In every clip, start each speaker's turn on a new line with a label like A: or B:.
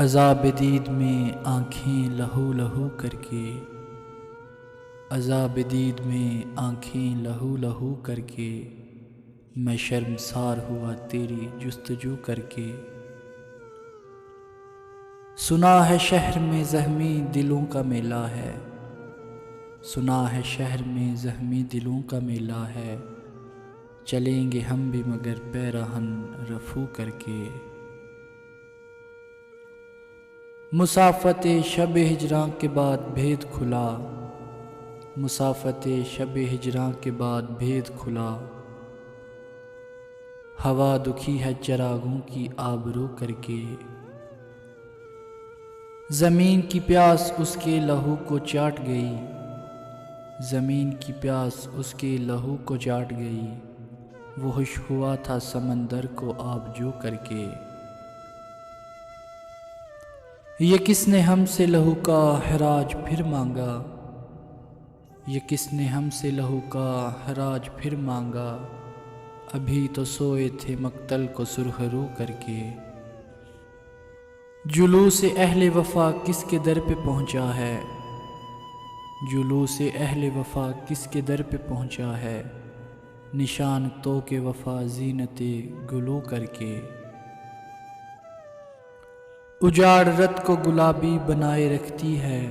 A: عذاب دید میں آنکھیں لہو لہو کر کے، عذاب دید میں آنکھیں لہو لہو کر کے، میں شرمسار ہوا تیری جستجو کر کے۔ سنا ہے شہر میں زخمی دلوں کا میلہ ہے، سنا ہے شہر میں زخمی دلوں کا میلہ ہے، چلیں گے ہم بھی مگر پیراہن رفو کر کے۔ مسافت شب ہجراں کے بعد بھید کھلا، مسافت شب ہجراں کے بعد بھید کھلا، ہوا دکھی ہے چراغوں کی آبرو کر کے۔ زمین کی پیاس اس کے لہو کو چاٹ گئی، زمین کی پیاس اس کے لہو کو چاٹ گئی، وہ ہوش ہوا تھا سمندر کو آبجو کر کے۔ یہ کس نے ہم سے لہو کا خراج پھر مانگا، یہ کس نے ہم سے لہو کا خراج پھر مانگا، ابھی تو سوئے تھے مقتل کو سرخ رو کر کے۔ جلوس اہل وفا کس کے در پہ پہنچا ہے، جلوس اہل وفا کس کے در پہ پہنچا ہے، نشان تو کہ وفا زینت گلو کر کے۔ اجاڑ رت کو گلابی بنائے رکھتی ہے،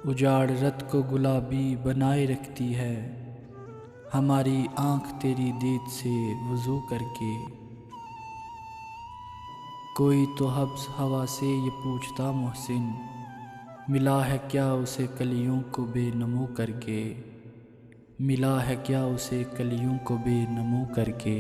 A: اجاڑ رت کو گلابی بنائے رکھتی ہے، ہماری آنکھ تیری دید سے وضو کر کے۔ کوئی تو حبس ہوا سے یہ پوچھتا محسن، ملا ہے کیا اسے کلیوں کو بے نمو کر کے، ملا ہے کیا اسے کلیوں کو بے نمو کر کے۔